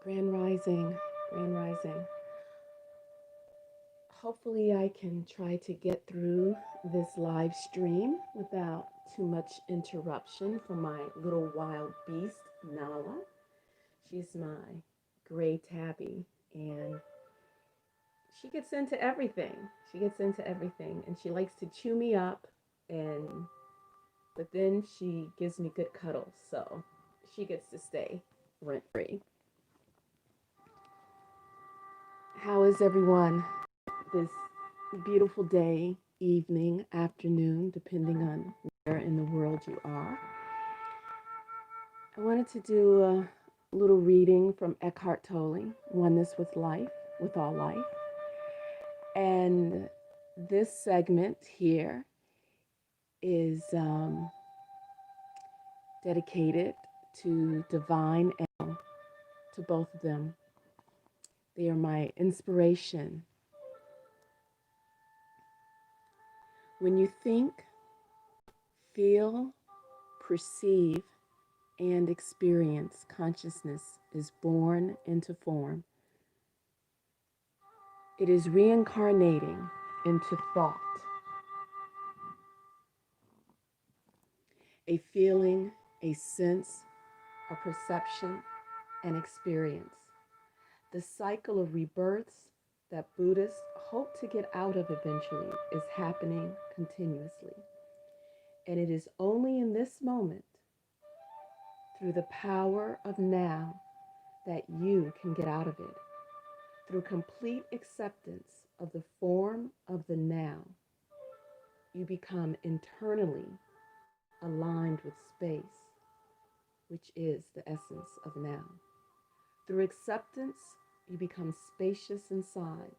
Grand Rising, Grand Rising. Hopefully, I can try to get through this live stream without too much interruption from my little wild beast, Nala. She's my gray tabby, and she gets into everything. She gets into everything, and she likes to chew me up, and but then she gives me good cuddles, so she gets to stay rent free. How is everyone this beautiful day, evening, afternoon, depending on where in the world you are? I wanted to do a little reading from Eckhart Tolle, Oneness with Life, with All Life. And this segment here is dedicated to divine and to both of them. They are my inspiration. When you think, feel, perceive, and experience, consciousness is born into form. It is reincarnating into thought, a feeling, a sense, a perception, an experience. The cycle of rebirths that Buddhists hope to get out of eventually is happening continuously. And it is only in this moment, through the power of now, that you can get out of it. Through complete acceptance of the form of the now, you become internally aligned with space, which is the essence of now. Through acceptance, you become spacious inside,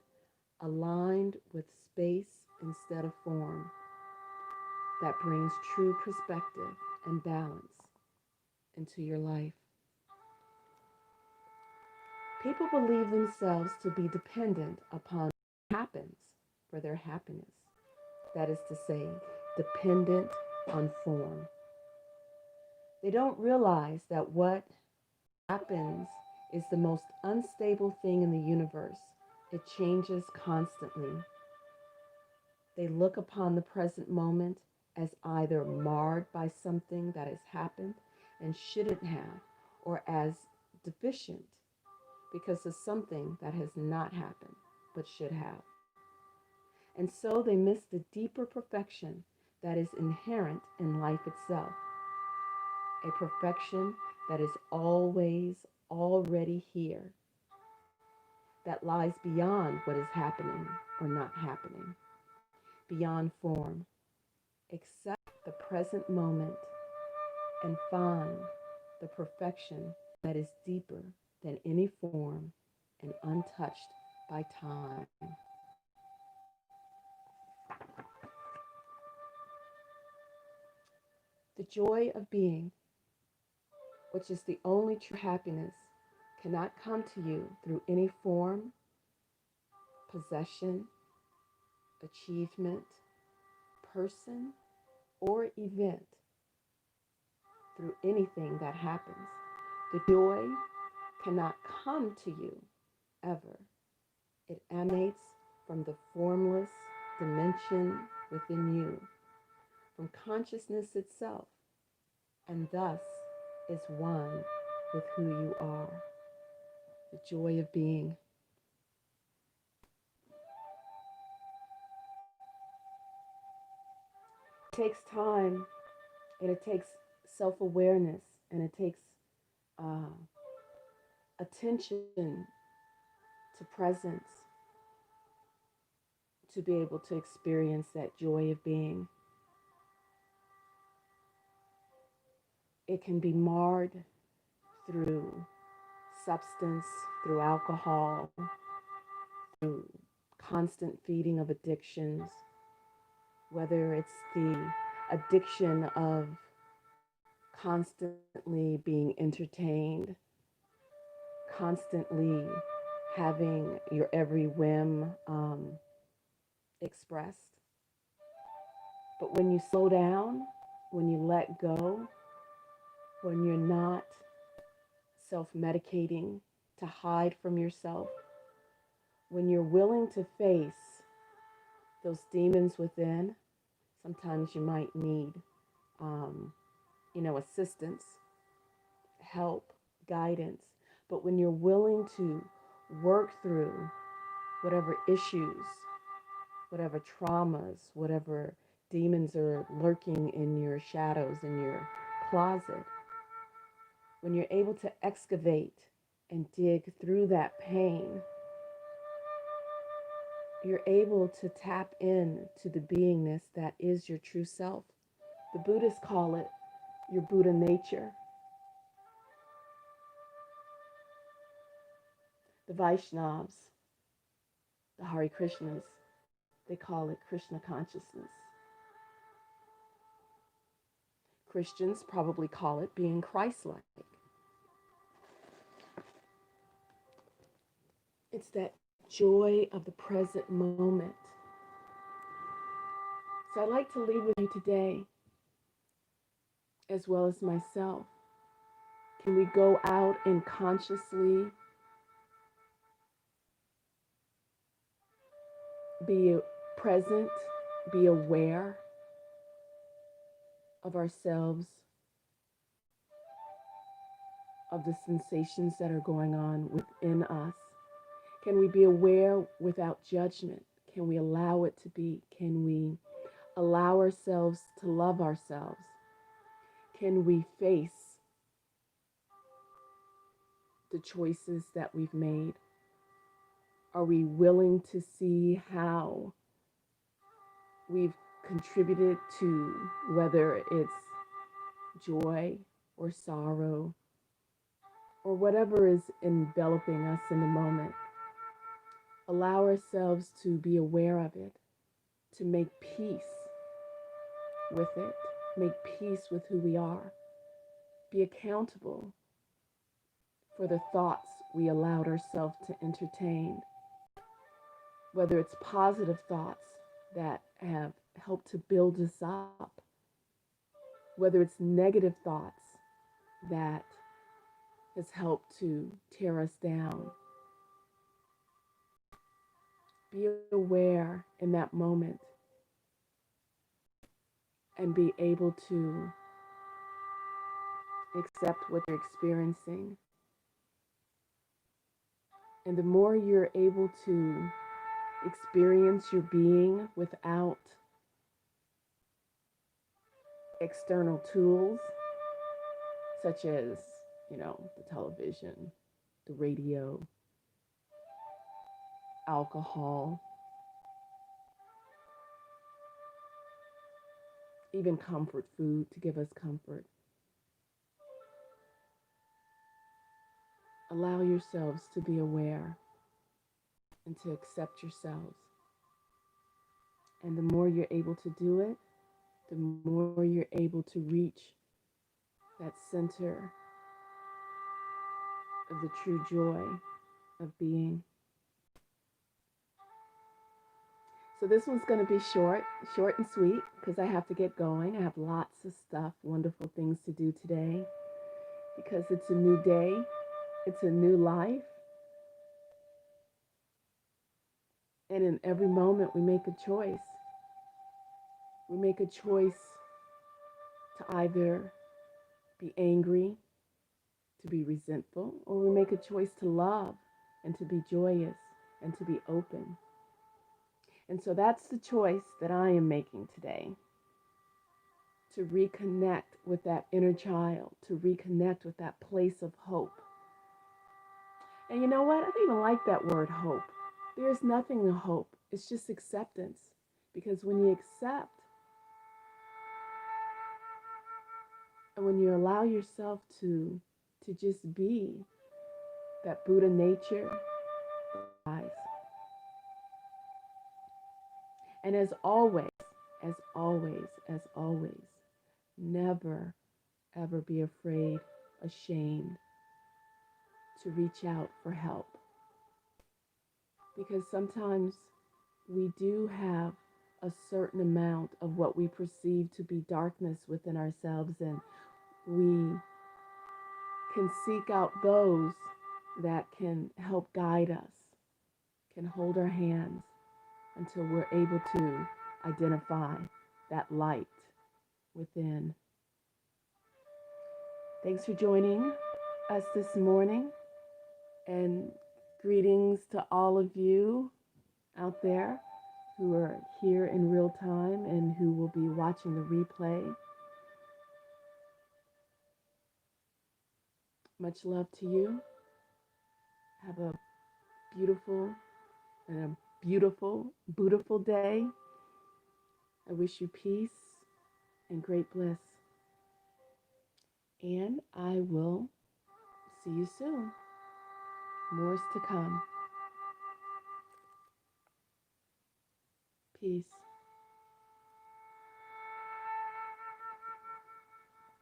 aligned with space instead of form. That brings true perspective and balance into your life. People believe themselves to be dependent upon what happens for their happiness. That is to say, dependent on form. They don't realize that what happens is the most unstable thing in the universe. It changes constantly. They look upon the present moment as either marred by something that has happened and shouldn't have, or as deficient because of something that has not happened but should have. And so they miss the deeper perfection that is inherent in life itself, a perfection that is always already here, that lies beyond what is happening or not happening, beyond form. Accept the present moment and find the perfection that is deeper than any form and untouched by time. The joy of being, which is the only true happiness, cannot come to you through any form, possession, achievement, person, or event, through anything that happens. The joy cannot come to you ever. It emanates from the formless dimension within you, from consciousness itself, and thus is one with who you are. The joy of being. It takes time, and it takes self-awareness, and it takes uh, attention to presence to be able to experience that joy of being. It can be marred through substance, through alcohol, through constant feeding of addictions, whether it's the addiction of constantly being entertained, constantly having your every whim expressed. But when you slow down, when you let go, when you're not self medicating to hide from yourself, when you're willing to face those demons within, sometimes you might need, um, assistance, help, guidance. But when you're willing to work through whatever issues, whatever traumas, whatever demons are lurking in your shadows, in your closet, when you're able to excavate and dig through that pain, you're able to tap in to the beingness that is your true self. The Buddhists call it your Buddha nature. The Vaishnavas, the Hare Krishnas, they call it Krishna consciousness. Christians probably call it being Christ-like. It's that joy of the present moment. So I'd like to leave with you today, as well as myself. Can we go out and consciously be present, be aware of ourselves, of the sensations that are going on within us? Can we be aware without judgment? Can we allow it to be? Can we allow ourselves to love ourselves? Can we face the choices that we've made? Are we willing to see how we've contributed to, whether it's joy or sorrow or whatever is enveloping us in the moment? Allow ourselves to be aware of it, to make peace with it, make peace with who we are, be accountable for the thoughts we allowed ourselves to entertain, whether it's positive thoughts that have helped to build us up, whether it's negative thoughts that has helped to tear us down. Be aware in that moment and be able to accept what you're experiencing. And the more you're able to experience your being without external tools, such as, the television, the radio, alcohol, even comfort food to give us comfort. Allow yourselves to be aware and to accept yourselves. And the more you're able to do it, the more you're able to reach that center of the true joy of being. So this one's going to be short and sweet, because I have to get going. I have lots of stuff, wonderful things to do today, because it's a new day, it's a new life. And in every moment we make a choice. We make a choice to either be angry, to be resentful, or we make a choice to love and to be joyous and to be open. And so that's the choice that I am making today, to reconnect with that inner child, to reconnect with that place of hope. And you know what? I don't even like that word hope. There is nothing to hope. It's just acceptance. Because when you accept, and when you allow yourself to just be that Buddha nature, and as always, never, ever be afraid, ashamed to reach out for help. Because sometimes we do have a certain amount of what we perceive to be darkness within ourselves, and we can seek out those that can help guide us, can hold our hands until we're able to identify that light within. Thanks for joining us this morning, and greetings to all of you out there who are here in real time and who will be watching the replay. Much love to you. Have a beautiful and a beautiful day. I wish you peace and great bliss. And I will see you soon. More's to come. Peace.